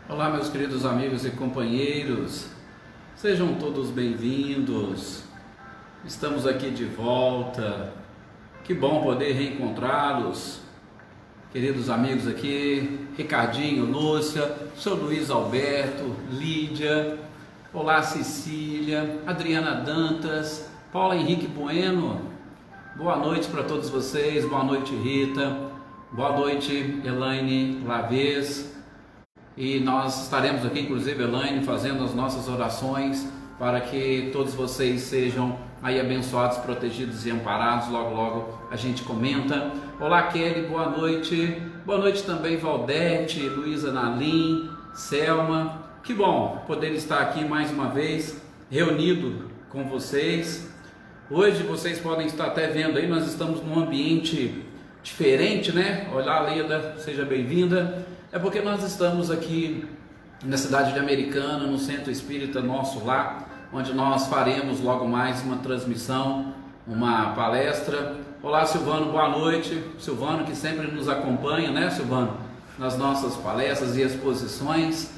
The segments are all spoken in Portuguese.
Olá, meus queridos amigos e companheiros, sejam todos bem-vindos. Estamos aqui de volta. Que bom poder reencontrá-los, queridos amigos aqui, Ricardinho, Lúcia, seu Luiz Alberto, Lídia, olá Cecília, Adriana Dantas, Paula Henrique Bueno. Boa noite para todos vocês, boa noite Rita, boa noite Elaine Lavez. E nós estaremos aqui, inclusive Elaine, fazendo as nossas orações para que todos vocês sejam aí abençoados, protegidos e amparados. Logo, logo a gente comenta. Olá Kelly, boa noite. Boa noite também Valdete, Luísa Nalim, Selma. Que bom poder estar aqui mais uma vez, reunido com vocês. Hoje vocês podem estar até vendo aí, nós estamos num ambiente diferente, né? Olá Leda, seja bem-vinda. É porque nós estamos aqui na cidade de Americana, no Centro Espírita Nosso Lar, onde nós faremos logo mais uma transmissão, uma palestra. Olá Silvano, boa noite. Silvano que sempre nos acompanha, né Silvano? Nas nossas palestras e exposições.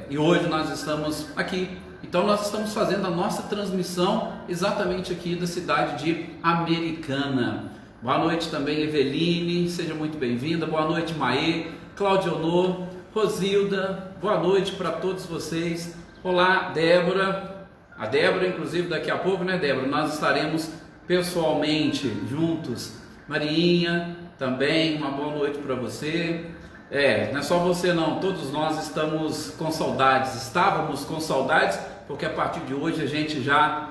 E hoje nós estamos aqui. Então nós estamos fazendo a nossa transmissão exatamente aqui da cidade de Americana. Boa noite também Eveline, seja muito bem-vinda. Boa noite Maê, Claudionor, Rosilda, boa noite para todos vocês. Olá Débora, a Débora inclusive daqui a pouco, né Débora, nós estaremos pessoalmente juntos. Mariinha também, uma boa noite para você. Não é só você não, todos nós estamos com saudades, estávamos com saudades, porque a partir de hoje a gente já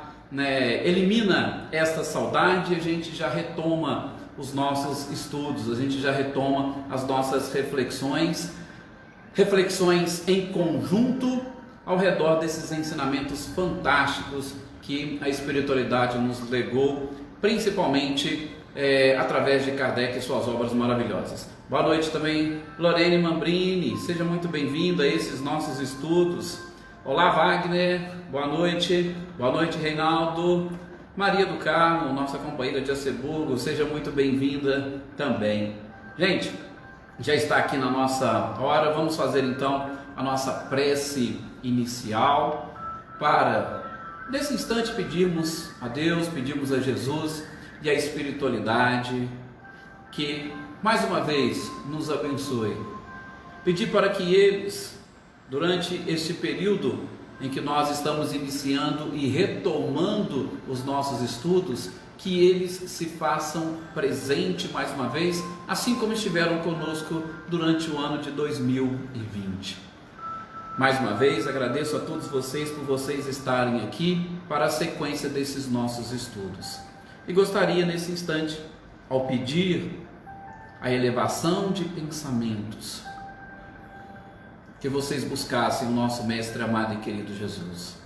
elimina esta saudade, a gente já retoma os nossos estudos, a gente já retoma as nossas reflexões em conjunto ao redor desses ensinamentos fantásticos que a espiritualidade nos legou, principalmente através de Kardec e suas obras maravilhosas. Boa noite também Lorene Mambrini, seja muito bem-vinda a esses nossos estudos. Olá Wagner, boa noite Reinaldo, Maria do Carmo, nossa companheira de Aceburgo, seja muito bem-vinda também. Gente, já está aqui na nossa hora, vamos fazer então a nossa prece inicial para, nesse instante, pedirmos a Deus, pedimos a Jesus e a espiritualidade que, mais uma vez, nos abençoe. Pedir para que eles, durante este período em que nós estamos iniciando e retomando os nossos estudos, que eles se façam presente mais uma vez, assim como estiveram conosco durante o ano de 2020. Mais uma vez, agradeço a todos vocês por vocês estarem aqui para a sequência desses nossos estudos. E gostaria nesse instante, ao pedir a elevação de pensamentos, que vocês buscassem o nosso Mestre amado e querido Jesus.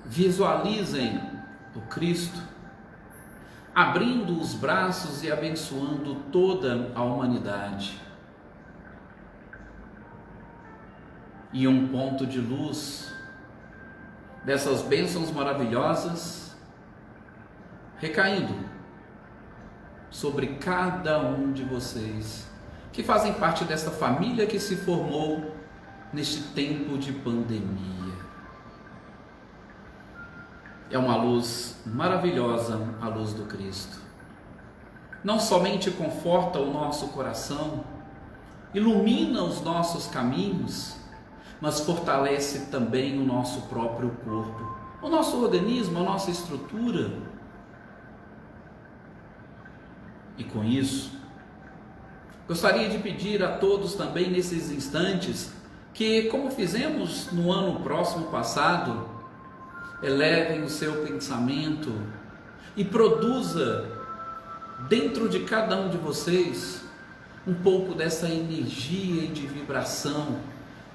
Visualizem o Cristo abrindo os braços e abençoando toda a humanidade. E um ponto de luz dessas bênçãos maravilhosas recaindo sobre cada um de vocês que fazem parte dessa família que se formou neste tempo de pandemia. É uma luz maravilhosa, a luz do Cristo. Não somente conforta o nosso coração, ilumina os nossos caminhos, mas fortalece também o nosso próprio corpo, o nosso organismo, a nossa estrutura. E com isso, gostaria de pedir a todos também nesses instantes que, como fizemos no ano próximo passado, elevem o seu pensamento e produza dentro de cada um de vocês um pouco dessa energia e de vibração,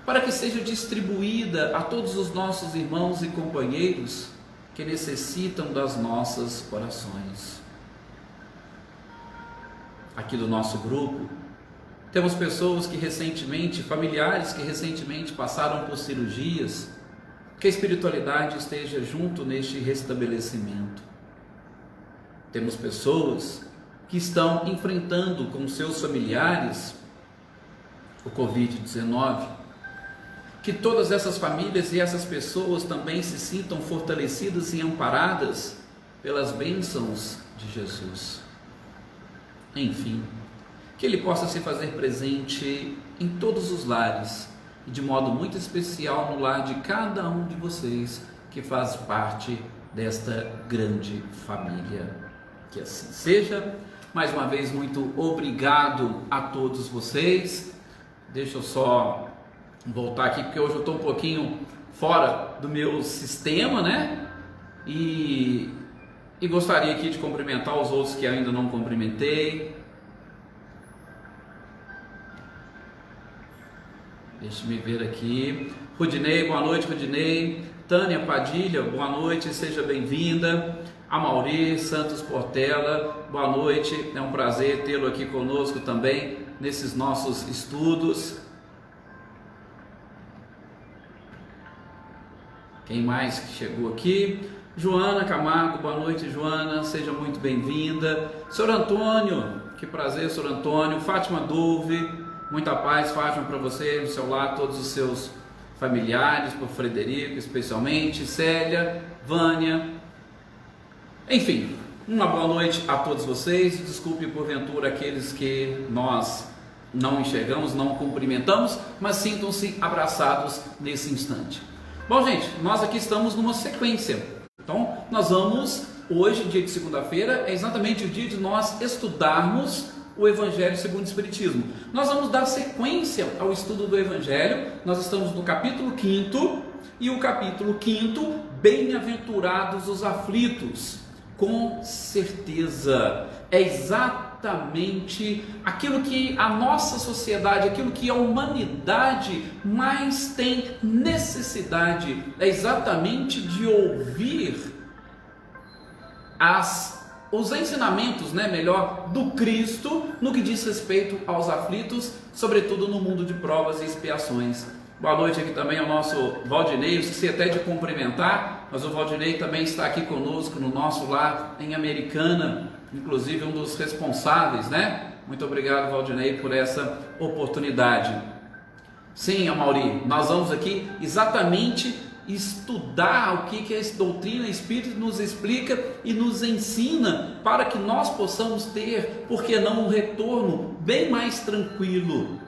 para que seja distribuída a todos os nossos irmãos e companheiros que necessitam das nossas orações. Aqui do nosso grupo, temos pessoas que recentemente, familiares que recentemente passaram por cirurgias, que a espiritualidade esteja junto neste restabelecimento. Temos pessoas que estão enfrentando com seus familiares o Covid-19, que todas essas famílias e essas pessoas também se sintam fortalecidas e amparadas pelas bênçãos de Jesus. Enfim, que Ele possa se fazer presente em todos os lares e de modo muito especial no lar de cada um de vocês que faz parte desta grande família. Que assim seja. Mais uma vez, muito obrigado a todos vocês. Deixa eu só voltar aqui, porque hoje eu estou um pouquinho fora do meu sistema, né? E gostaria aqui de cumprimentar os outros que ainda não cumprimentei. Deixe-me ver aqui. Rudinei, boa noite, Rudinei. Tânia Padilha, boa noite, seja bem-vinda. Amauri Santos Portela, boa noite. É um prazer tê-lo aqui conosco também nesses nossos estudos. Quem mais que chegou aqui? Joana Camargo, boa noite, Joana, seja muito bem-vinda. Senhor Antônio, que prazer, Senhor Antônio. Fátima Dove, muita paz, Fátima, para você, no seu lar, todos os seus familiares, por Frederico especialmente, Célia, Vânia. Enfim, uma boa noite a todos vocês. Desculpe porventura aqueles que nós não enxergamos, não cumprimentamos, mas sintam-se abraçados nesse instante. Bom, gente, nós aqui estamos numa sequência. Então, nós vamos, hoje, dia de segunda-feira, é exatamente o dia de nós estudarmos o Evangelho segundo o Espiritismo. Nós vamos dar sequência ao estudo do Evangelho. Nós estamos no capítulo 5º, e o capítulo 5º, Bem-aventurados os aflitos. Com certeza, é exatamente aquilo que a nossa sociedade, aquilo que a humanidade mais tem necessidade, é exatamente de ouvir os ensinamentos, melhor, do Cristo no que diz respeito aos aflitos, sobretudo no mundo de provas e expiações. Boa noite aqui também ao nosso Valdinei, eu esqueci até de cumprimentar, mas o Valdinei também está aqui conosco no nosso lar em Americana, inclusive um dos responsáveis, Muito obrigado, Valdinei, por essa oportunidade. Sim, Amauri, nós vamos aqui exatamente estudar o que a doutrina espírita nos explica e nos ensina para que nós possamos ter, por que não, um retorno bem mais tranquilo.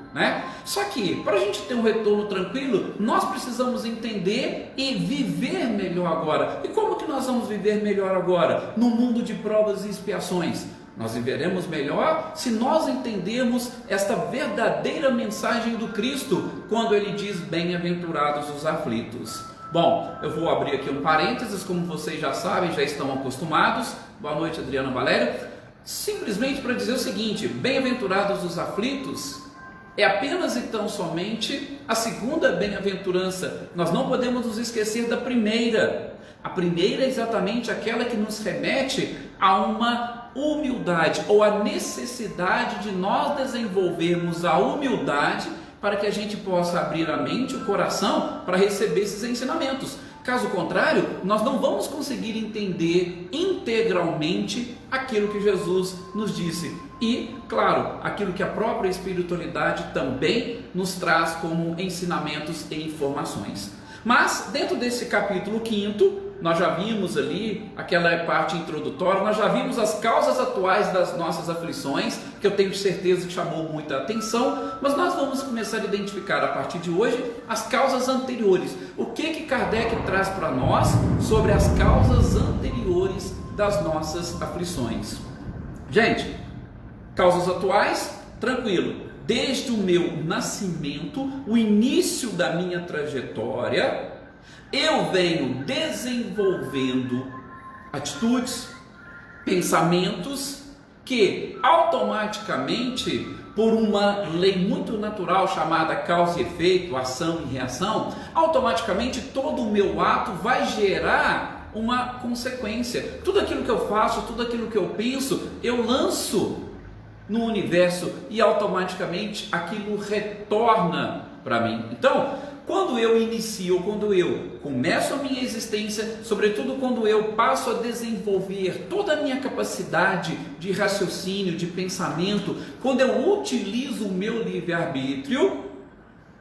Só que, para a gente ter um retorno tranquilo, nós precisamos entender e viver melhor agora. E como que nós vamos viver melhor agora? No mundo de provas e expiações. Nós viveremos melhor se nós entendermos esta verdadeira mensagem do Cristo, quando Ele diz: bem-aventurados os aflitos. Bom, eu vou abrir aqui um parênteses, como vocês já sabem, já estão acostumados. Boa noite, Adriana Valério. Simplesmente para dizer o seguinte: bem-aventurados os aflitos é apenas e tão somente a segunda bem-aventurança. Nós não podemos nos esquecer da primeira. A primeira é exatamente aquela que nos remete a uma humildade, ou a necessidade de nós desenvolvermos a humildade para que a gente possa abrir a mente e o coração para receber esses ensinamentos. Caso contrário, nós não vamos conseguir entender integralmente aquilo que Jesus nos disse. E, claro, aquilo que a própria espiritualidade também nos traz como ensinamentos e informações. Mas, dentro desse capítulo 5º, nós já vimos ali aquela parte introdutória, nós já vimos as causas atuais das nossas aflições, que eu tenho certeza que chamou muita atenção, mas nós vamos começar a identificar a partir de hoje as causas anteriores. O que Kardec traz para nós sobre as causas anteriores das nossas aflições? Gente, causas atuais, tranquilo. Desde o meu nascimento, o início da minha trajetória, eu venho desenvolvendo atitudes, pensamentos que automaticamente, por uma lei muito natural chamada causa e efeito, ação e reação, automaticamente todo o meu ato vai gerar uma consequência. Tudo aquilo que eu faço, tudo aquilo que eu penso, eu lanço no universo e automaticamente aquilo retorna para mim. Então, quando eu inicio, quando eu começo a minha existência, sobretudo quando eu passo a desenvolver toda a minha capacidade de raciocínio, de pensamento, quando eu utilizo o meu livre-arbítrio,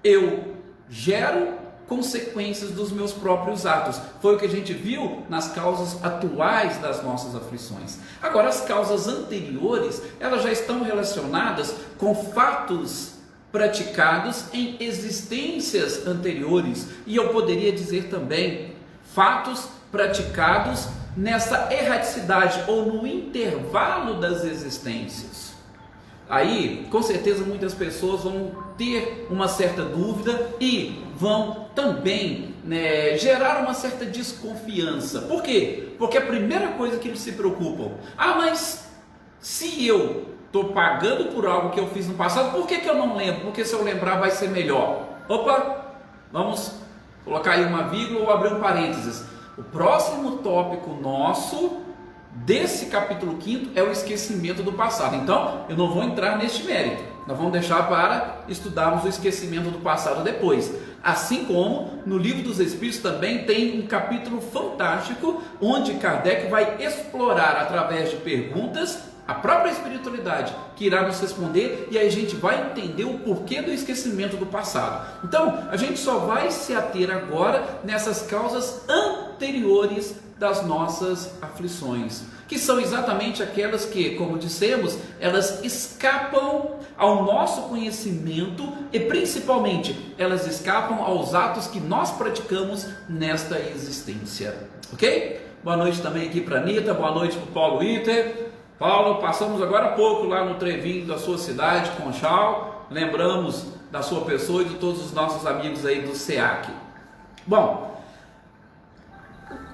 eu gero consequências dos meus próprios atos. Foi o que a gente viu nas causas atuais das nossas aflições. Agora, as causas anteriores, elas já estão relacionadas com fatos praticados em existências anteriores, e eu poderia dizer também fatos praticados nessa erraticidade ou no intervalo das existências. Aí, com certeza, muitas pessoas vão ter uma certa dúvida e vão também gerar uma certa desconfiança. Por quê? Porque a primeira coisa que eles se preocupam: mas se eu estou pagando por algo que eu fiz no passado, por que eu não lembro? Porque se eu lembrar vai ser melhor. Opa, vamos colocar aí uma vírgula ou abrir um parênteses. O próximo tópico nosso desse capítulo 5 é o esquecimento do passado. Então, eu não vou entrar neste mérito. Nós vamos deixar para estudarmos o esquecimento do passado depois. Assim como no Livro dos Espíritos também tem um capítulo fantástico, onde Kardec vai explorar através de perguntas a própria espiritualidade que irá nos responder, e aí a gente vai entender o porquê do esquecimento do passado. Então, a gente só vai se ater agora nessas causas anteriores das nossas aflições, que são exatamente aquelas que, como dissemos, elas escapam ao nosso conhecimento e principalmente elas escapam aos atos que nós praticamos nesta existência. Ok? Boa noite também aqui para a Anitta, boa noite para o Paulo Iter. Paulo, passamos agora há pouco lá no trevinho da sua cidade, Conchal, lembramos da sua pessoa e de todos os nossos amigos aí do SEAC. Bom,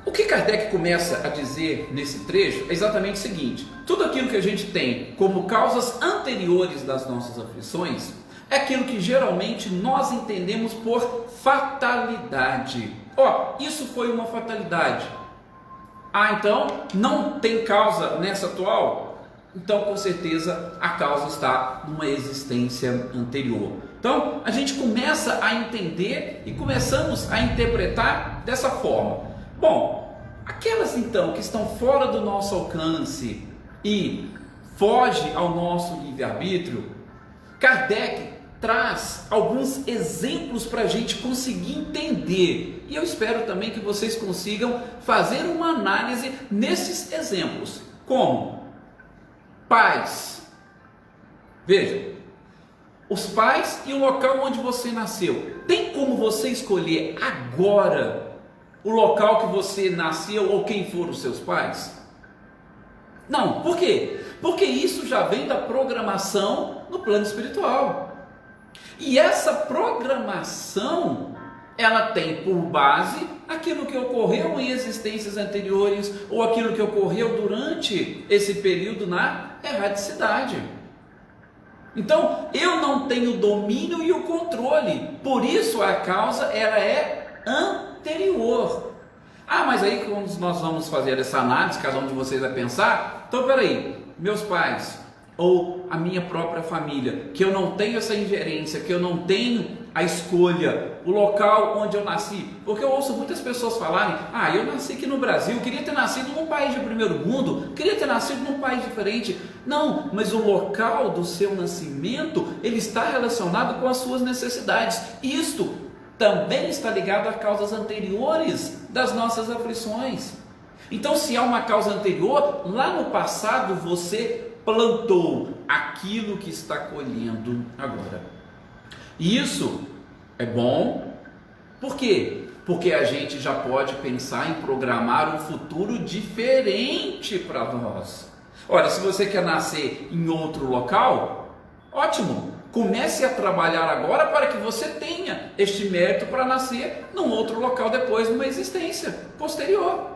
o que Kardec começa a dizer nesse trecho é exatamente o seguinte: tudo aquilo que a gente tem como causas anteriores das nossas aflições é aquilo que geralmente nós entendemos por fatalidade. Isso foi uma fatalidade. Então não tem causa nessa atual? Então com certeza a causa está numa existência anterior. Então a gente começa a entender e começamos a interpretar dessa forma. Bom, aquelas então que estão fora do nosso alcance e foge ao nosso livre-arbítrio, Kardec traz alguns exemplos para a gente conseguir entender, e eu espero também que vocês consigam fazer uma análise nesses exemplos, como pais. Veja, os pais e o local onde você nasceu. Tem como você escolher agora o local que você nasceu ou quem foram os seus pais? Não. Por quê? Porque isso já vem da programação no plano espiritual. E essa programação, ela tem por base aquilo que ocorreu em existências anteriores ou aquilo que ocorreu durante esse período na erraticidade. Então, eu não tenho o domínio e o controle, por isso a causa ela é anterior. Mas aí quando nós vamos fazer essa análise, cada um de vocês vai pensar, então peraí, meus pais ou a minha própria família, que eu não tenho essa ingerência, que eu não tenho a escolha, o local onde eu nasci, porque eu ouço muitas pessoas falarem: eu nasci aqui no Brasil, queria ter nascido num país de primeiro mundo, queria ter nascido num país diferente. Não, mas o local do seu nascimento, ele está relacionado com as suas necessidades. Isto também está ligado a causas anteriores das nossas aflições. Então, se há uma causa anterior, lá no passado você plantou aquilo que está colhendo agora. E isso é bom. Por quê? Porque a gente já pode pensar em programar um futuro diferente para nós. Olha, se você quer nascer em outro local, ótimo. Comece a trabalhar agora para que você tenha este mérito para nascer num outro local depois, numa existência posterior.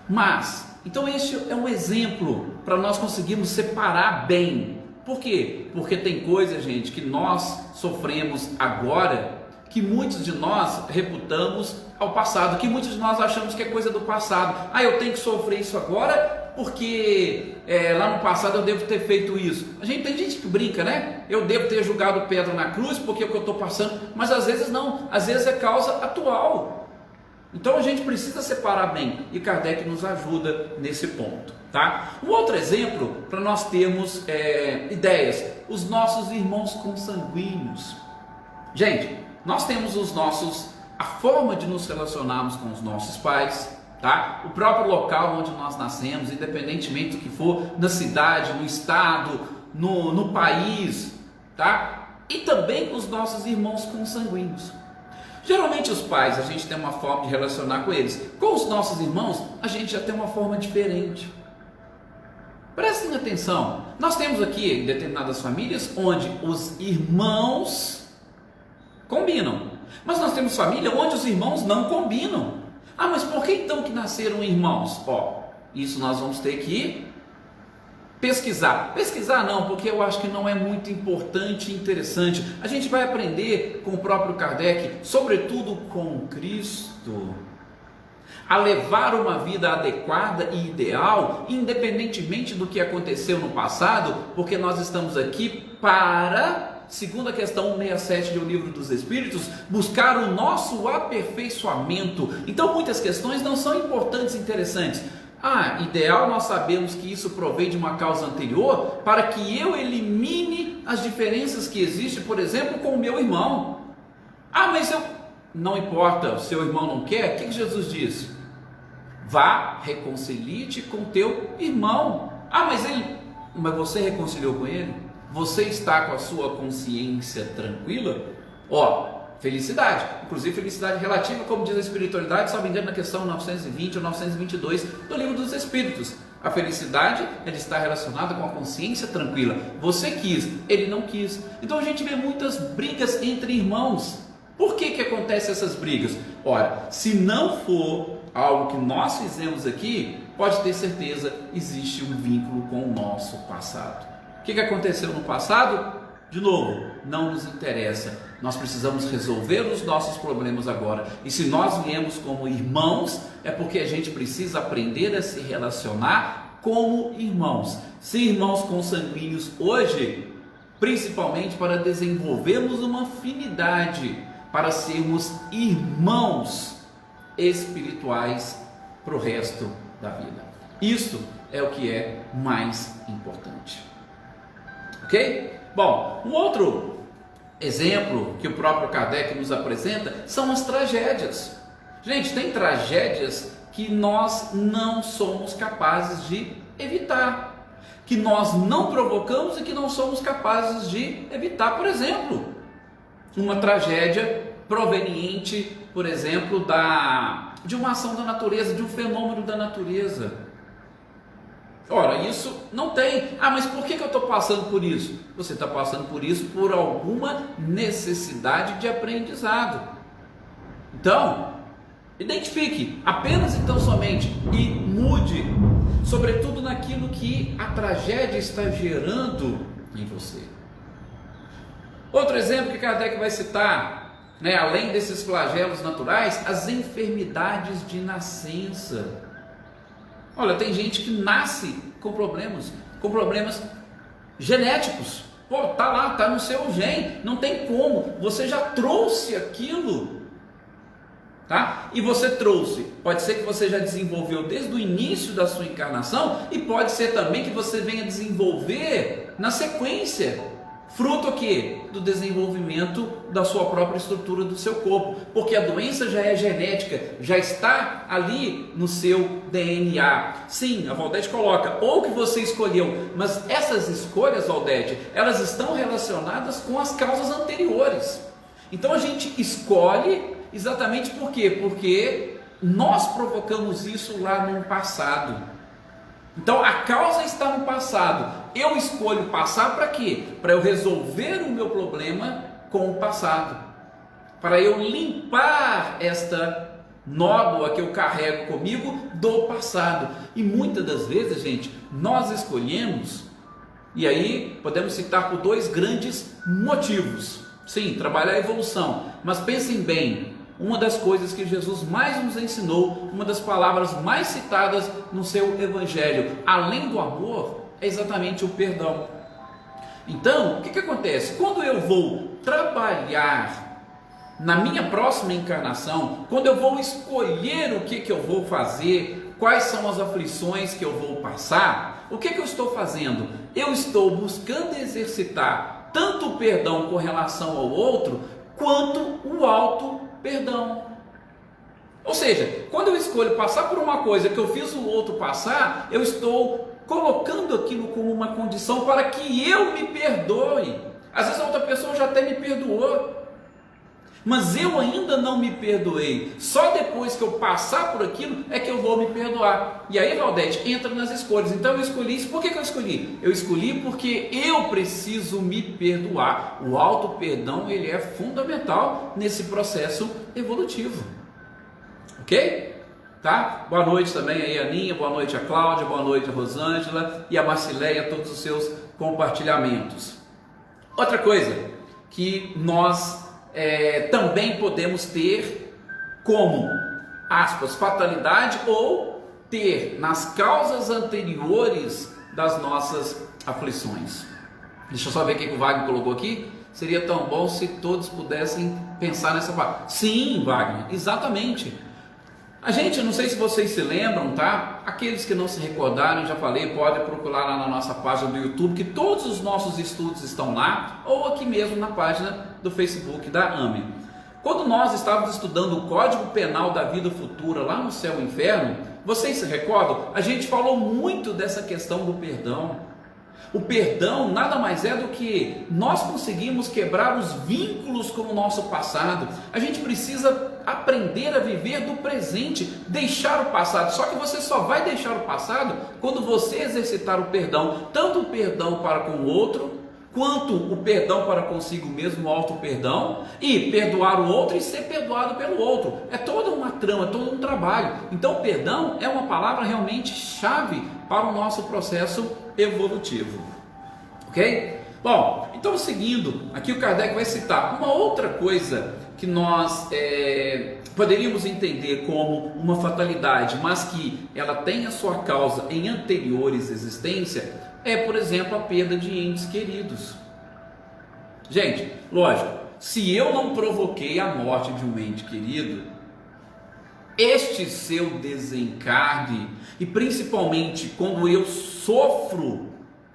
Mas, então este é um exemplo para nós conseguirmos separar bem. Por quê? Porque tem coisa, gente, que nós sofremos agora, que muitos de nós reputamos ao passado, que muitos de nós achamos que é coisa do passado. Eu tenho que sofrer isso agora porque lá no passado eu devo ter feito isso. Tem gente que brinca, né? Eu devo ter jogado pedra na cruz porque é o que eu estou passando, mas às vezes não, às vezes é causa atual. Então a gente precisa separar bem, e Kardec nos ajuda nesse ponto, tá? Um outro exemplo para nós termos ideias: os nossos irmãos consanguíneos. Gente, nós temos a forma de nos relacionarmos com os nossos pais, tá? O próprio local onde nós nascemos, independentemente do que for, na cidade, no estado, no país, tá? E também os nossos irmãos consanguíneos. Geralmente os pais, a gente tem uma forma de relacionar com eles. Com os nossos irmãos, a gente já tem uma forma diferente. Prestem atenção, nós temos aqui determinadas famílias onde os irmãos combinam, mas nós temos família onde os irmãos não combinam. Ah, mas por que então que nasceram irmãos? Isso nós vamos ter que pesquisar. Pesquisar não, porque eu acho que não é muito importante e interessante. A gente vai aprender com o próprio Kardec, sobretudo com Cristo, a levar uma vida adequada e ideal, independentemente do que aconteceu no passado, porque nós estamos aqui para, segundo a questão 167 do Livro dos Espíritos, buscar o nosso aperfeiçoamento. Então muitas questões não são importantes e interessantes. Ideal nós sabemos que isso provém de uma causa anterior, para que eu elimine as diferenças que existem, por exemplo, com o meu irmão. Mas não importa, o seu irmão não quer, o que Jesus disse? Vá, reconcilie-te com teu irmão. Mas você reconciliou com ele? Você está com a sua consciência tranquila? Felicidade, inclusive felicidade relativa, como diz a espiritualidade, só me engano na questão 920 ou 922 do Livro dos Espíritos. A felicidade está relacionada com a consciência tranquila. Você quis, ele não quis. Então a gente vê muitas brigas entre irmãos. Por que acontecem essas brigas? Ora, se não for algo que nós fizemos aqui, pode ter certeza, existe um vínculo com o nosso passado. O que aconteceu no passado? De novo, não nos interessa. Nós precisamos resolver os nossos problemas agora. E se nós viemos como irmãos, é porque a gente precisa aprender a se relacionar como irmãos. Ser irmãos consanguíneos hoje, principalmente para desenvolvermos uma afinidade, para sermos irmãos espirituais para o resto da vida. Isso é o que é mais importante. Ok? Bom, um outro exemplo que o próprio Kardec nos apresenta são as tragédias. Gente, tem tragédias que nós não somos capazes de evitar, que nós não provocamos e que não somos capazes de evitar. Por exemplo, uma tragédia proveniente, por exemplo, de uma ação da natureza, de um fenômeno da natureza. Ora, isso não tem. Mas por que eu estou passando por isso? Você está passando por isso por alguma necessidade de aprendizado. Então, identifique, apenas então somente, e mude, sobretudo naquilo que a tragédia está gerando em você. Outro exemplo que Kardec vai citar, além desses flagelos naturais, as enfermidades de nascença. Olha, tem gente que nasce com problemas genéticos. Tá lá, tá no seu gene, não tem como. Você já trouxe aquilo, tá? E você trouxe. Pode ser que você já desenvolveu desde o início da sua encarnação, e pode ser também que você venha desenvolver na sequência. Fruto o quê? Do desenvolvimento da sua própria estrutura do seu corpo, porque a doença já é genética, já está ali no seu DNA. Sim, a Valdete coloca, ou que você escolheu, mas essas escolhas, Valdete, elas estão relacionadas com as causas anteriores. Então a gente escolhe exatamente por quê? Porque nós provocamos isso lá no passado. Então a causa está no passado. Eu escolho passar para quê? Para eu resolver o meu problema com o passado, para eu limpar esta nódoa que eu carrego comigo do passado. E muitas das vezes, gente, nós escolhemos, e aí podemos citar por dois grandes motivos. Sim, trabalhar a evolução, mas pensem bem, uma das coisas que Jesus mais nos ensinou, uma das palavras mais citadas no seu evangelho, além do amor, é exatamente o perdão. Então, o que acontece? Quando eu vou trabalhar na minha próxima encarnação, quando eu vou escolher o que eu vou fazer, quais são as aflições que eu vou passar, o que eu estou fazendo? Eu estou buscando exercitar tanto o perdão com relação ao outro, quanto o auto-perdão. Ou seja, quando eu escolho passar por uma coisa que eu fiz o outro passar, eu estou colocando aquilo como uma condição para que eu me perdoe. Às vezes a outra pessoa já até me perdoou, mas eu ainda não me perdoei. Só depois que eu passar por aquilo é que eu vou me perdoar. E aí, Valdete, entra nas escolhas. Então eu escolhi isso. Por que eu escolhi? Eu escolhi porque eu preciso me perdoar. O auto-perdão, ele é fundamental nesse processo evolutivo. Ok? Tá? Boa noite também aí, Aninha. Boa noite a Cláudia. Boa noite a Rosângela e a Marcileia, todos os seus compartilhamentos. Outra coisa que nós também podemos ter como, aspas, fatalidade, ou ter nas causas anteriores das nossas aflições. Deixa eu só ver o que o Wagner colocou aqui. Seria tão bom se todos pudessem pensar nessa parte. Sim, Wagner, exatamente. A gente, não sei se vocês se lembram, tá? Aqueles que não se recordaram, já falei, pode procurar lá na nossa página do YouTube, que todos os nossos estudos estão lá, ou aqui mesmo na página do Facebook da AME. Quando nós estávamos estudando o Código Penal da Vida Futura, lá no Céu e Inferno, vocês se recordam? A gente falou muito dessa questão do perdão. O perdão nada mais é do que nós conseguimos quebrar os vínculos com o nosso passado. A gente precisa aprender a viver do presente, deixar o passado. Só que você só vai deixar o passado quando você exercitar o perdão, tanto o perdão para com o outro, quanto o perdão para consigo mesmo, o auto-perdão, e perdoar o outro e ser perdoado pelo outro. É toda uma trama, é todo um trabalho. Então, perdão é uma palavra realmente chave para o nosso processo evolutivo. Ok? Bom, então seguindo, aqui o Kardec vai citar uma outra coisa que nós poderíamos entender como uma fatalidade, mas que ela tem a sua causa em anteriores existências, por exemplo, a perda de entes queridos. Gente, lógico, se eu não provoquei a morte de um ente querido, este seu desencarne, e principalmente quando eu sofro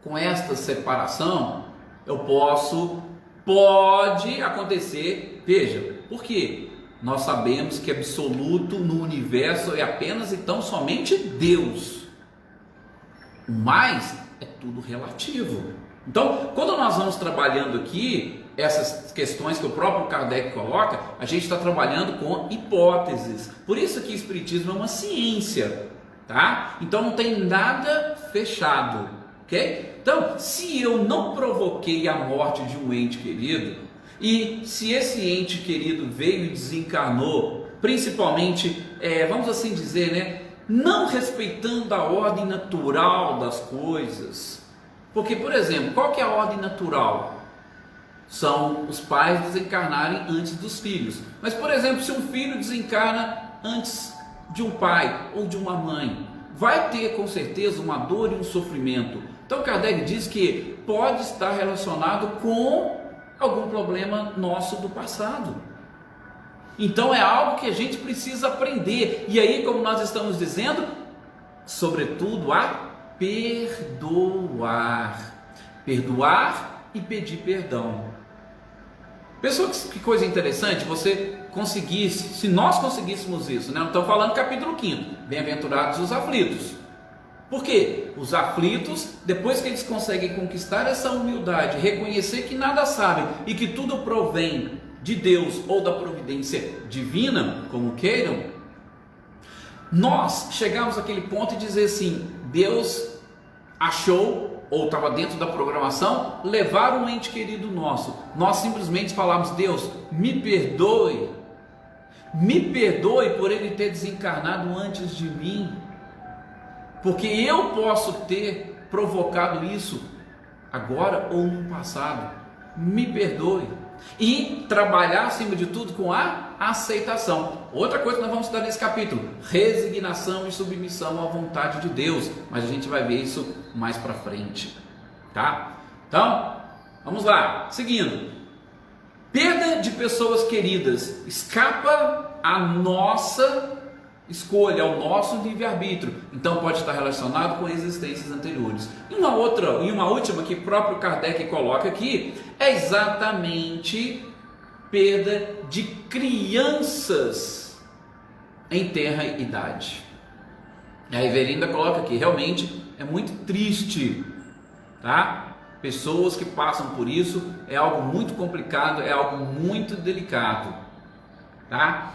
com esta separação, pode acontecer, veja, por quê? Nós sabemos que absoluto no universo é apenas e tão somente Deus, mas é tudo relativo. Então, quando nós vamos trabalhando aqui essas questões que o próprio Kardec coloca, a gente está trabalhando com hipóteses. Por isso que o Espiritismo é uma ciência, tá? Então não tem nada fechado, ok? Então, se eu não provoquei a morte de um ente querido, e se esse ente querido veio e desencarnou, principalmente, vamos assim dizer, né, não respeitando a ordem natural das coisas, porque, por exemplo, qual que é a ordem natural? São os pais desencarnarem antes dos filhos. Mas, por exemplo, se um filho desencarna antes de um pai ou de uma mãe, vai ter com certeza uma dor e um sofrimento. Então Kardec diz que pode estar relacionado com algum problema nosso do passado. Então é algo que a gente precisa aprender. E aí, como nós estamos dizendo, sobretudo a perdoar. Perdoar e pedir perdão. Pessoal, que coisa interessante, você conseguisse, se nós conseguíssemos isso, né? Estou falando capítulo 5, bem-aventurados os aflitos. Por quê? Os aflitos, depois que eles conseguem conquistar essa humildade, reconhecer que nada sabem e que tudo provém de Deus ou da providência divina, como queiram, nós chegamos àquele ponto e dizer assim, Deus achou, ou estava dentro da programação, levar um ente querido nosso. Nós simplesmente falamos, Deus, me perdoe por ele ter desencarnado antes de mim, porque eu posso ter provocado isso agora ou no passado. Me perdoe. E trabalhar, acima de tudo, com a aceitação. Outra coisa que nós vamos estudar nesse capítulo: resignação e submissão à vontade de Deus. Mas a gente vai ver isso mais para frente, tá? Então, vamos lá. Seguindo. Perda de pessoas queridas escapa à nossa escolha, ao nosso livre-arbítrio. Então pode estar relacionado com existências anteriores. E uma última que o próprio Kardec coloca aqui é exatamente perda de crianças em tenra idade. E a Everinda coloca aqui, realmente é muito triste, tá? Pessoas que passam por isso é algo muito complicado, é algo muito delicado, tá?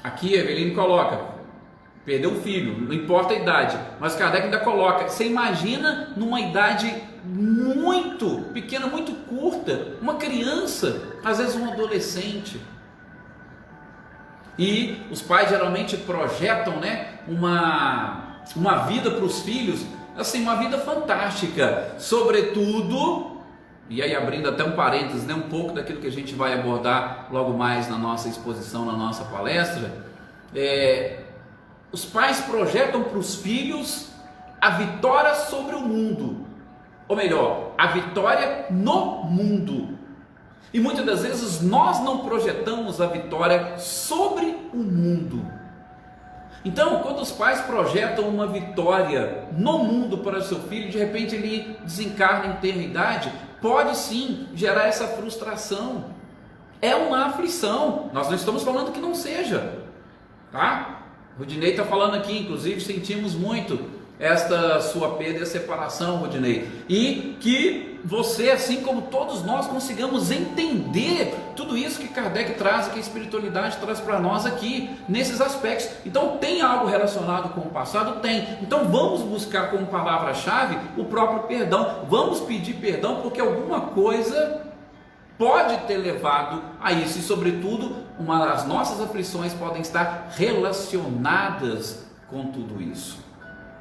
Aqui a Eveline coloca, perdeu o filho, não importa a idade, mas Kardec ainda coloca, você imagina numa idade muito pequena, muito curta, uma criança, às vezes um adolescente. E os pais geralmente projetam, né, uma vida para os filhos, assim, uma vida fantástica, sobretudo, e aí abrindo até um parênteses, né, um pouco daquilo que a gente vai abordar logo mais na nossa exposição, na nossa palestra, os pais projetam para os filhos a vitória sobre o mundo, ou melhor, a vitória no mundo. E muitas das vezes nós não projetamos a vitória sobre o mundo. Então, quando os pais projetam uma vitória no mundo para o seu filho, de repente ele desencarna em tenra idade, pode sim gerar essa frustração. É uma aflição. Nós não estamos falando que não seja, tá? Rodinei está falando aqui, inclusive sentimos muito esta sua perda e a separação, Rodinei, e que você, assim como todos nós, consigamos entender tudo isso que Kardec traz, que a espiritualidade traz para nós aqui, nesses aspectos. Então tem algo relacionado com o passado? Tem. Então vamos buscar como palavra-chave o próprio perdão, vamos pedir perdão, porque alguma coisa pode ter levado a isso, e sobretudo, as nossas aflições podem estar relacionadas com tudo isso.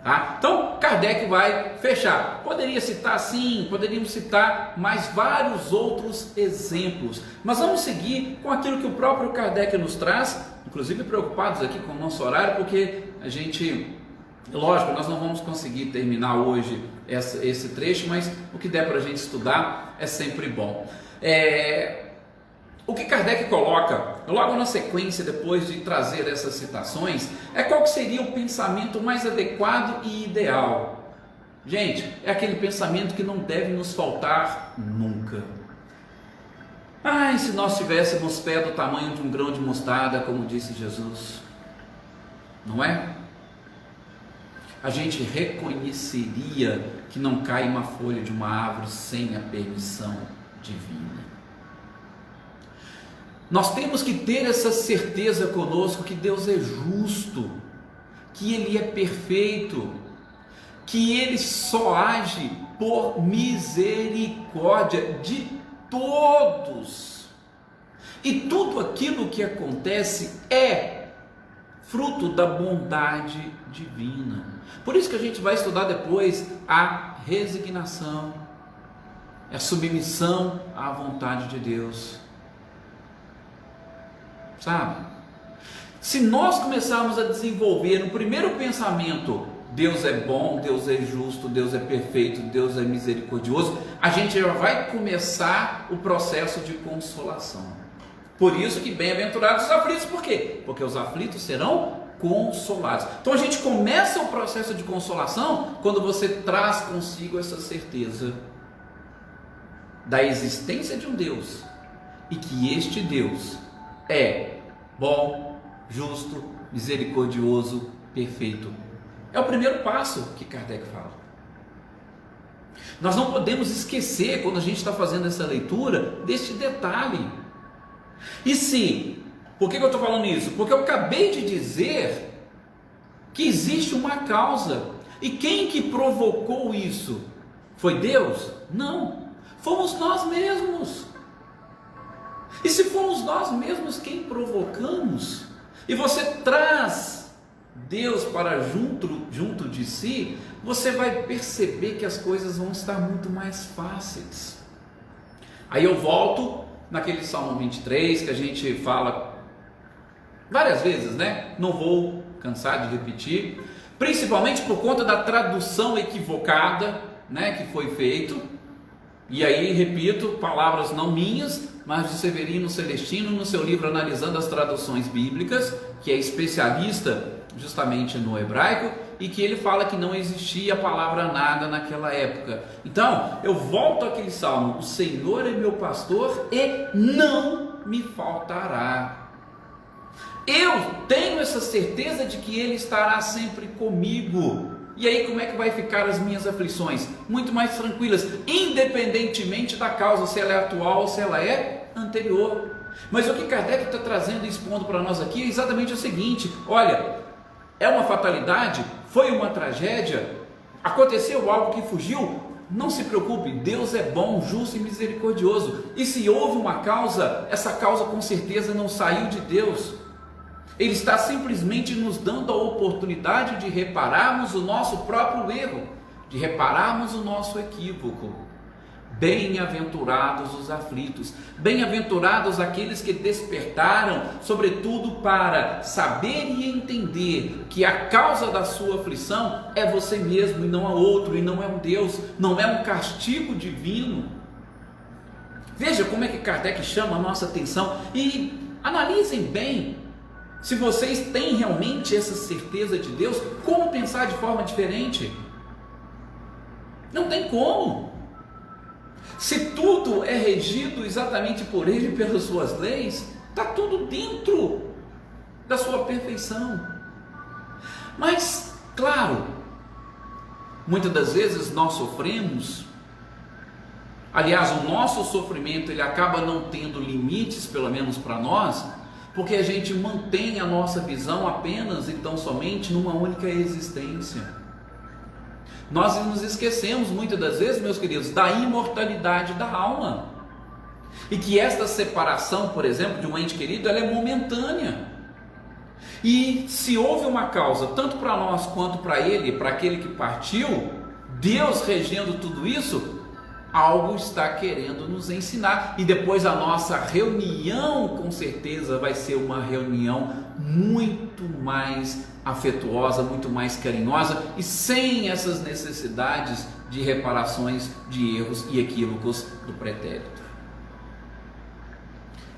Tá? Então Kardec vai fechar. Poderia citar sim, poderíamos citar mais vários outros exemplos, mas vamos seguir com aquilo que o próprio Kardec nos traz, inclusive preocupados aqui com o nosso horário, porque a gente, lógico, nós não vamos conseguir terminar hoje esse trecho, mas o que der para a gente estudar é sempre bom. O que Kardec coloca, logo na sequência, depois de trazer essas citações, é qual que seria o pensamento mais adequado e ideal. Gente, é aquele pensamento que não deve nos faltar nunca. Ai, se nós tivéssemos fé do tamanho de um grão de mostarda, como disse Jesus, não é? A gente reconheceria que não cai uma folha de uma árvore sem a permissão divina. Nós temos que ter essa certeza conosco que Deus é justo, que Ele é perfeito, que Ele só age por misericórdia de todos. E tudo aquilo que acontece é fruto da bondade divina. Por isso que a gente vai estudar depois a resignação, a submissão à vontade de Deus. Sabe? Se nós começarmos a desenvolver no primeiro pensamento, Deus é bom, Deus é justo, Deus é perfeito, Deus é misericordioso, a gente já vai começar o processo de consolação. Por isso que bem-aventurados os aflitos, por quê? Porque os aflitos serão consolados. Então a gente começa o processo de consolação quando você traz consigo essa certeza da existência de um Deus e que este Deus é bom, justo, misericordioso, perfeito. É o primeiro passo que Kardec fala. Nós não podemos esquecer, quando a gente está fazendo essa leitura, deste detalhe. E sim, por que eu estou falando isso? Porque eu acabei de dizer que existe uma causa. E quem que provocou isso? Foi Deus? Não, fomos nós mesmos. E se fomos nós mesmos quem provocamos, e você traz Deus para junto de si, você vai perceber que as coisas vão estar muito mais fáceis. Aí eu volto naquele Salmo 23 que a gente fala várias vezes, né? Não vou cansar de repetir, principalmente por conta da tradução equivocada, né, que foi feito. E aí, repito, palavras não minhas, mas de Severino Celestino, no seu livro Analisando as Traduções Bíblicas, que é especialista justamente no hebraico, e que ele fala que não existia a palavra nada naquela época. Então, eu volto àquele salmo: o Senhor é meu pastor e não me faltará. Eu tenho essa certeza de que Ele estará sempre comigo. E aí, como é que vai ficar as minhas aflições? Muito mais tranquilas, independentemente da causa, se ela é atual ou se ela é anterior. Mas o que Kardec está trazendo e expondo para nós aqui é exatamente o seguinte: olha, é uma fatalidade, foi uma tragédia, aconteceu algo que fugiu, não se preocupe, Deus é bom, justo e misericordioso. E se houve uma causa, essa causa com certeza não saiu de Deus. Ele está simplesmente nos dando a oportunidade de repararmos o nosso próprio erro, de repararmos o nosso equívoco. Bem-aventurados os aflitos, bem-aventurados aqueles que despertaram, sobretudo para saber e entender que a causa da sua aflição é você mesmo e não é outro, e não é um Deus, não é um castigo divino. Veja como é que Kardec chama a nossa atenção e analisem bem. Se vocês têm realmente essa certeza de Deus, como pensar de forma diferente? Não tem como. Se tudo é regido exatamente por Ele e pelas suas leis, está tudo dentro da sua perfeição. Mas, claro, muitas das vezes nós sofremos. Aliás, o nosso sofrimento ele acaba não tendo limites, pelo menos para nós, porque a gente mantém a nossa visão apenas e tão somente numa única existência. Nós nos esquecemos muitas das vezes, meus queridos, da imortalidade da alma. E que esta separação, por exemplo, de um ente querido, ela é momentânea. E se houve uma causa, tanto para nós quanto para ele, para aquele que partiu, Deus regendo tudo isso, algo está querendo nos ensinar. E depois a nossa reunião, com certeza, vai ser uma reunião muito mais afetuosa, muito mais carinhosa e sem essas necessidades de reparações de erros e equívocos do pretérito.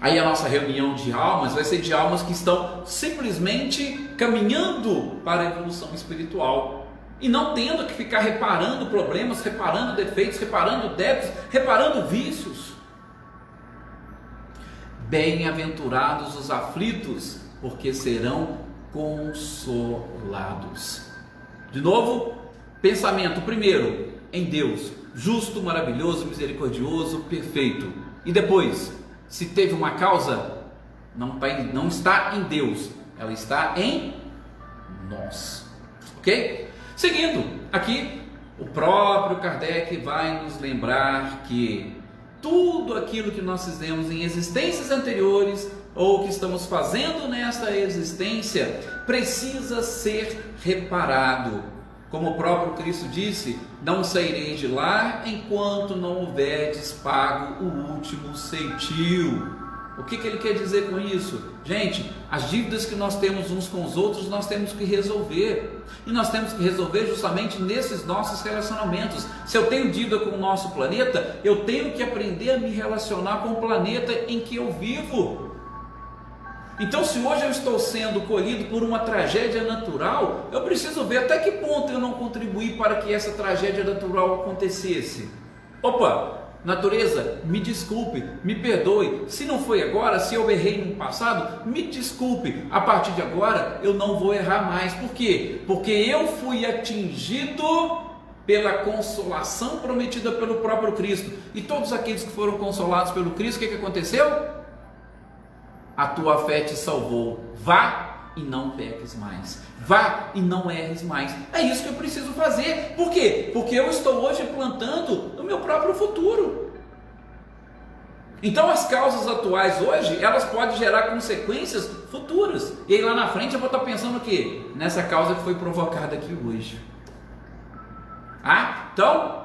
Aí a nossa reunião de almas vai ser de almas que estão simplesmente caminhando para a evolução espiritual e não tendo que ficar reparando problemas, reparando defeitos, reparando débitos, reparando vícios. Bem-aventurados os aflitos, porque serão consolados. De novo, pensamento primeiro em Deus, justo, maravilhoso, misericordioso, perfeito. E depois, se teve uma causa, não está em Deus, ela está em nós. Ok? Seguindo, aqui o próprio Kardec vai nos lembrar que tudo aquilo que nós fizemos em existências anteriores ou que estamos fazendo nesta existência precisa ser reparado. Como o próprio Cristo disse: não saireis de lá enquanto não houverdes pago o último ceitil. O que ele quer dizer com isso? Gente, as dívidas que nós temos uns com os outros, nós temos que resolver. E nós temos que resolver justamente nesses nossos relacionamentos. Se eu tenho dívida com o nosso planeta, eu tenho que aprender a me relacionar com o planeta em que eu vivo. Então, se hoje eu estou sendo colhido por uma tragédia natural, eu preciso ver até que ponto eu não contribuí para que essa tragédia natural acontecesse. Opa! Natureza, me desculpe, me perdoe, se não foi agora, se eu errei no passado, me desculpe, a partir de agora eu não vou errar mais. Por quê? Porque eu fui atingido pela consolação prometida pelo próprio Cristo, e todos aqueles que foram consolados pelo Cristo, o que aconteceu? A tua fé te salvou, vá e não peques mais, vá e não erres mais. É isso que eu preciso fazer. Por quê? Porque eu estou hoje plantando no meu próprio futuro. Então as causas atuais hoje, elas podem gerar consequências futuras, e aí lá na frente eu vou estar pensando o quê? Nessa causa que foi provocada aqui hoje. Então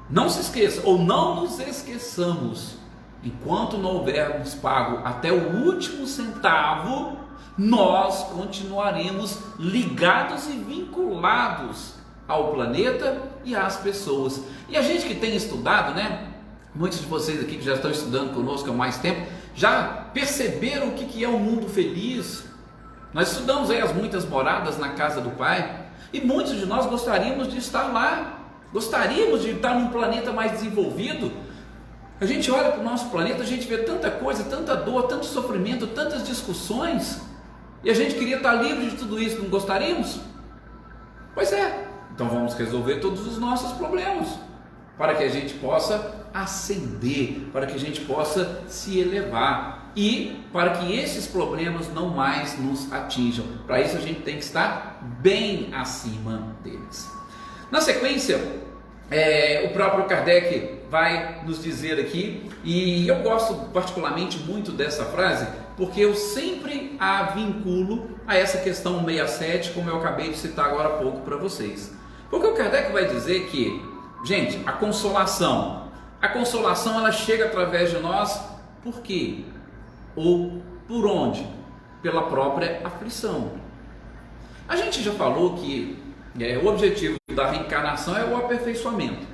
não se esqueça, ou não nos esqueçamos, enquanto não houvermos pago até o último centavo, nós continuaremos ligados e vinculados ao planeta e às pessoas. E a gente que tem estudado, né? Muitos de vocês aqui que já estão estudando conosco há mais tempo, já perceberam o que é um mundo feliz. Nós estudamos aí as muitas moradas na casa do Pai, e muitos de nós gostaríamos de estar lá, gostaríamos de estar num planeta mais desenvolvido. A gente olha para o nosso planeta, a gente vê tanta coisa, tanta dor, tanto sofrimento, tantas discussões, e a gente queria estar livre de tudo isso, não gostaríamos? Pois é, então vamos resolver todos os nossos problemas, para que a gente possa ascender, para que a gente possa se elevar e para que esses problemas não mais nos atinjam. Para isso a gente tem que estar bem acima deles. Na sequência, o próprio Kardec vai nos dizer aqui, e eu gosto particularmente muito dessa frase, porque eu sempre a vinculo a essa questão 67, como eu acabei de citar agora há pouco para vocês. Porque o Kardec vai dizer que, gente, a consolação ela chega através de nós, por quê? Ou por onde? Pela própria aflição. A gente já falou que o objetivo da reencarnação é o aperfeiçoamento.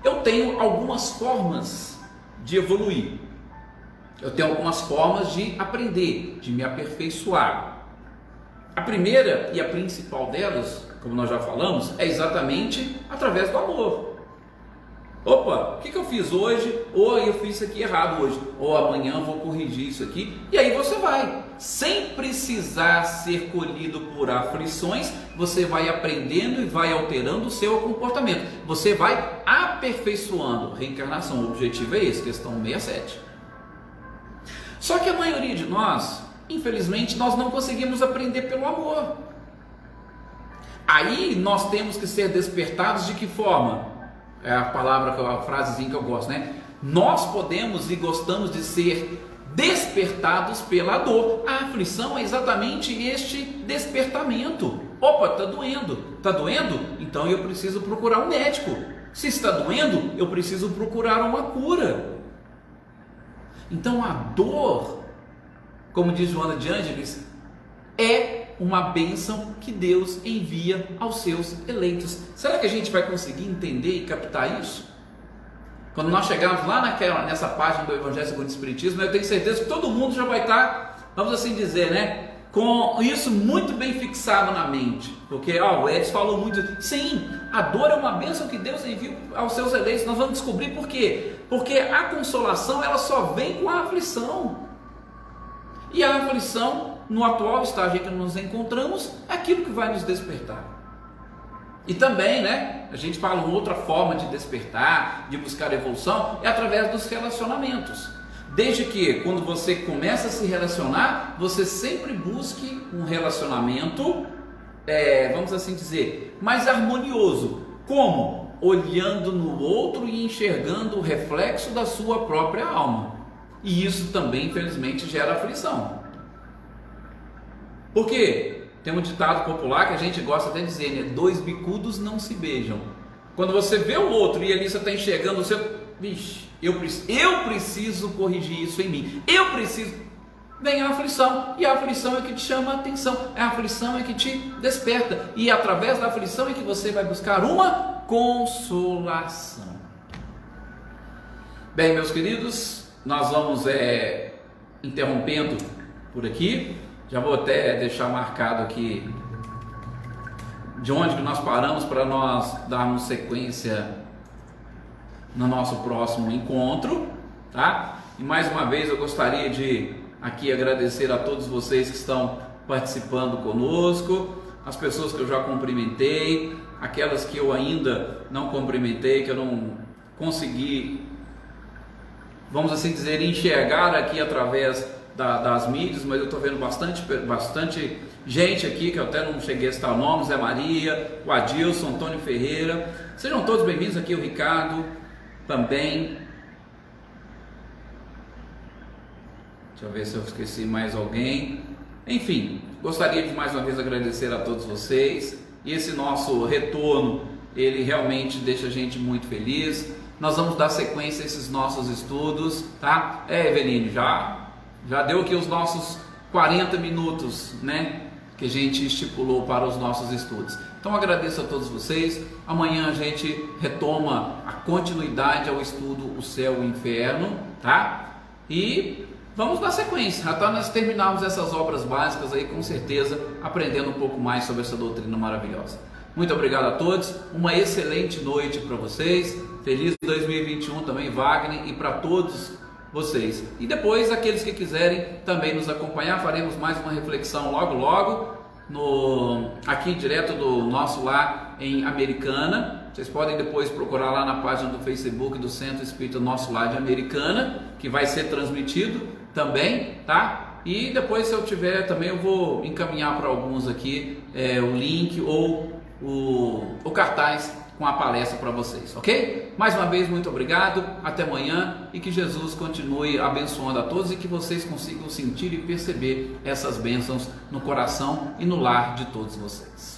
Eu tenho algumas formas de evoluir, eu tenho algumas formas de aprender, de me aperfeiçoar. A primeira e a principal delas, como nós já falamos, é exatamente através do amor. Opa, o que eu fiz hoje? Ou eu fiz isso aqui errado hoje, ou amanhã vou corrigir isso aqui, e aí você vai, sem precisar ser colhido por aflições, você vai aprendendo e vai alterando o seu comportamento, você vai aperfeiçoando. Reencarnação, o objetivo é esse, questão 67. Só que a maioria de nós, infelizmente, nós não conseguimos aprender pelo amor. Aí nós temos que ser despertados de que forma? É a frasezinha que eu gosto, né? Nós podemos e gostamos de ser despertados pela dor. A aflição é exatamente este despertamento. Opa, está doendo. Está doendo? Então eu preciso procurar um médico. Se está doendo, eu preciso procurar uma cura. Então a dor, como diz Joana de Ângeles, é uma bênção que Deus envia aos seus eleitos. Será que a gente vai conseguir entender e captar isso? Quando nós chegarmos lá nessa página do Evangelho segundo o Espiritismo, eu tenho certeza que todo mundo já vai estar, vamos assim dizer, né, com isso muito bem fixado na mente. Porque o Edson falou muito, sim, a dor é uma bênção que Deus envia aos seus eleitos. Nós vamos descobrir por quê. Porque a consolação ela só vem com a aflição. E a aflição, no atual estágio em que nos encontramos, é aquilo que vai nos despertar. E também, né, a gente fala uma outra forma de despertar, de buscar evolução, é através dos relacionamentos. Desde que, quando você começa a se relacionar, você sempre busque um relacionamento, vamos assim dizer, mais harmonioso. Como? Olhando no outro e enxergando o reflexo da sua própria alma. E isso também, infelizmente, gera aflição. Por quê? Tem um ditado popular que a gente gosta até de dizer, né? 2 bicudos não se beijam. Quando você vê o outro e ali você está enxergando o seu... Vixe, eu preciso corrigir isso em mim. Eu preciso... Vem a aflição. E a aflição é que te chama a atenção. A aflição é que te desperta. E através da aflição é que você vai buscar uma consolação. Bem, meus queridos, nós vamos interrompendo por aqui. Já vou até deixar marcado aqui de onde que nós paramos para nós darmos sequência no nosso próximo encontro, tá? E mais uma vez eu gostaria de aqui agradecer a todos vocês que estão participando conosco, as pessoas que eu já cumprimentei, aquelas que eu ainda não cumprimentei, que eu não consegui, vamos assim dizer, enxergar aqui através das mídias, mas eu estou vendo bastante gente aqui, que eu até não cheguei a citar o nome, Zé Maria, o Adilson, Antônio Ferreira, sejam todos bem-vindos aqui, o Ricardo também. Deixa eu ver se eu esqueci mais alguém. Enfim, gostaria de mais uma vez agradecer a todos vocês, e esse nosso retorno, ele realmente deixa a gente muito feliz. nós vamos dar sequência a esses nossos estudos, tá? Eveline, já deu aqui os nossos 40 minutos, né? Que a gente estipulou para os nossos estudos. Então agradeço a todos vocês. Amanhã a gente retoma a continuidade ao estudo O Céu e o Inferno, tá? E vamos dar sequência, até nós terminarmos essas obras básicas aí, com certeza, aprendendo um pouco mais sobre essa doutrina maravilhosa. Muito obrigado a todos, uma excelente noite para vocês, feliz 2021 também, Wagner, e para todos vocês. E depois, aqueles que quiserem também nos acompanhar, faremos mais uma reflexão logo, aqui direto do nosso lar em Americana. Vocês podem depois procurar lá na página do Facebook do Centro Espírita Nosso Lar de Americana, que vai ser transmitido também, tá? E depois, se eu tiver também, eu vou encaminhar para alguns aqui o link ou o cartaz com a palestra para vocês, ok? Mais uma vez, muito obrigado, até amanhã, e que Jesus continue abençoando a todos e que vocês consigam sentir e perceber essas bênçãos no coração e no lar de todos vocês.